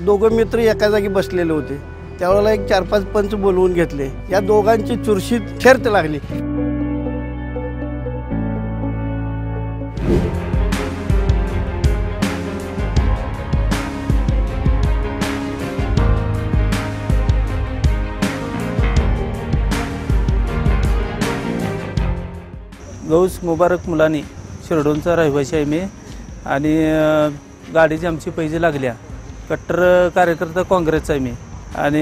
दोघं मित्र एका जागी बसलेले होते। त्यावेळेला एक 4-5 पंच बोलवून घेतले। या दोघांची चुरशीत शर्त लागली। गौस मुबारक मुलानी शिरडोनचा रहिवासी आहे मी आणि गाडीची आमची पैसे लागल्या। कट्टर कार्यकर्ता काँग्रेसचा आहे मी आणि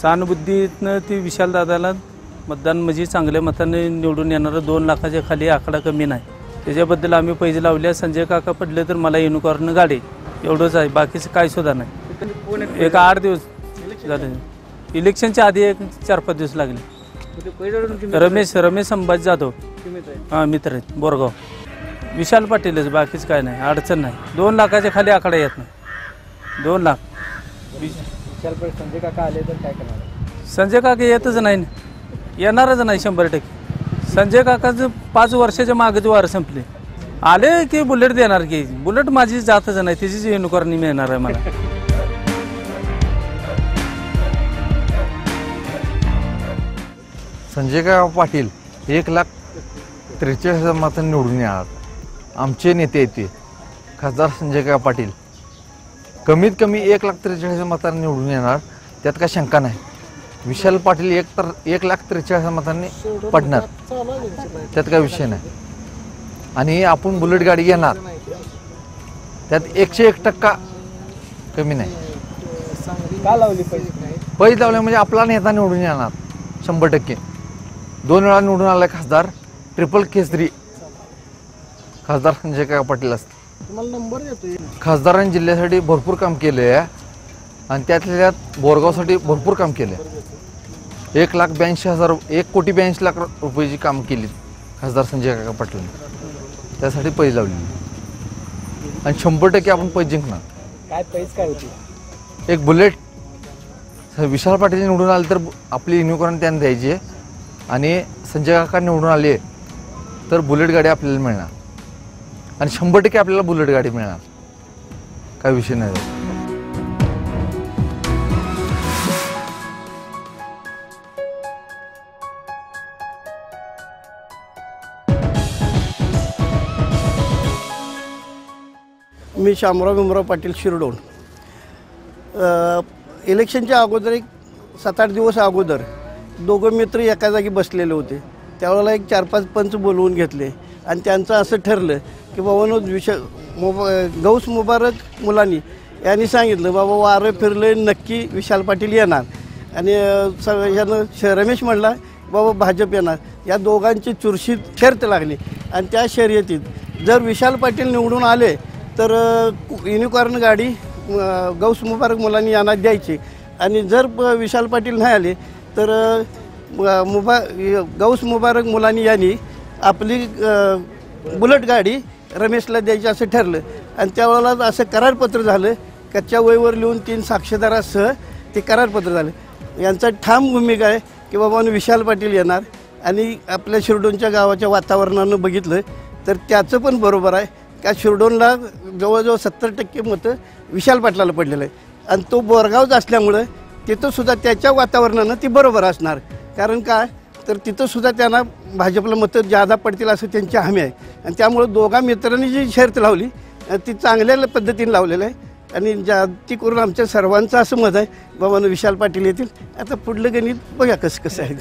सहानुभूतीतनं ती विशाल दादाला मतदान म्हणजे चांगल्या मताने निवडून येणारा 2 लाखाच्या खाली आकडा कमी नाही। त्याच्याबद्दल आम्ही पैसे लावले। संजय काका पडले तर मला युनिकॉर्न गाडी एवढंच आहे, बाकीचं काय सुद्धा नाही। एक 8 दिवस झाले, इलेक्शनच्या आधी एक 4-5 दिवस लागले। रमेश संभाजी जाधव हां मित्र आहेत बोरगाव। विशाल पाटीलच, बाकीच काय नाही, अडचण नाही। 2 लाखाच्या खाली आकडा येत नाही। 2 लाख विशाल पाटील संजय काका आले तर काय करणार? संजय काका येतच नाही, येणारच नाही 100%। संजय काकाचं 5 वर्षाच्या मागेच वार संपले। आले की बुलेट देणार की, बुलेट माझी जातच नाही, तिचीच युनिकॉर्न मिळणार आहे मला। संजय काका पाटील 1,43,000 मतांनी निवडून येणार। आमचे नेते आहेत ते खासदार संजय काका पाटील कमीत कमी 1,43,000 मतांनी निवडून येणार, त्यात काय शंका नाही। विशाल पाटील 1,43,000 मतांनी पडणार, त्यात काय विषय नाही। आणि आपण बुलेट गाडी घेणार, त्यात 101% कमी नाही। का लावली पैसे? पैसे लावले म्हणजे आपला नेता निवडून येणार 100%। 2 वेळा निवडून आलाय खासदार, ट्रिपल केसरी खासदार संजय काका पाटील असते। तुम्हाला नंबर देतोय। खासदारांनी जिल्ह्यासाठी भरपूर काम केले आहे आणि त्यातल्या त्यात बोरगावसाठी भरपूर काम केले। 1,82,000 1,82,00,000 रुपयाची काम केली खासदार संजय काका पाटलांनी, त्यासाठी पैसे लावले आणि 100% आपण पैसे जिंकणार। काय पैसे काय होती? एक बुलेट विशाल पाटील निवडून आले तर आपली युनिकॉर्न त्यांना द्यायची आणि संजय काका निवडून आले तर बुलेट गाडी आपल्याला मिळणार आणि 100% आपल्याला बुलेट गाडी मिळणार, काय विषय नाही। मी शामराव भीमराव पाटील शिरडोन। इलेक्शनच्या अगोदर एक 7-8 दिवस अगोदर दोघं मित्र एका जागी बसलेले होते। त्यावेळेला एक 4-5 पंच बोलवून घेतले आणि त्यांचं असं ठरलं की बाबा गौस मुबारक मुलानी यांनी सांगितलं बाबा वारं फिरलं नक्की विशाल पाटील येणार आणि यानं रमेश म्हणला बाबा भाजप येणार। या दोघांची चुरशीत शर्त लागली आणि त्या शर्यतीत जर विशाल पाटील निवडून आले तर युनिकॉर्न गाडी गौस मुबारक मुलांनी यांना द्यायची आणि जर विशाल पाटील नाही आले तर गौस मुबारक मुलांनी यांनी आपली बुलेट गाडी रमेशला द्यायची असं ठरलं। आणि त्यावेळेला असं करारपत्र झालं, कच्च्या वहीवर लिहून 3 साक्षीदारासह ते करारपत्र झालं। यांचा ठाम भूमिका आहे की बाबा विशाल पाटील येणार आणि आपल्या शिरडोनच्या गावाच्या वातावरणानं बघितलं तर त्याचं पण बरोबर आहे का शिरडोनला जवळजवळ 70% मतं विशाल पाटलाला पडलेलं आहे आणि तो बोरगावच असल्यामुळं तिथंसुद्धा त्याच्या वातावरणानं ती बरोबर असणार। कारण काय तर तिथंसुद्धा त्यांना भाजपला मतं जादा पडतील असं त्यांची हमी आहे आणि त्यामुळं दोघा मित्रांनी जी शर्त लावली ती चांगल्या पद्धतीने लावलेलं आहे आणि ती करून आमच्या सर्वांचं असं मत आहे बाबा विशाल पाटील येतील। आता पुढलं गणित बघा कसं आहे।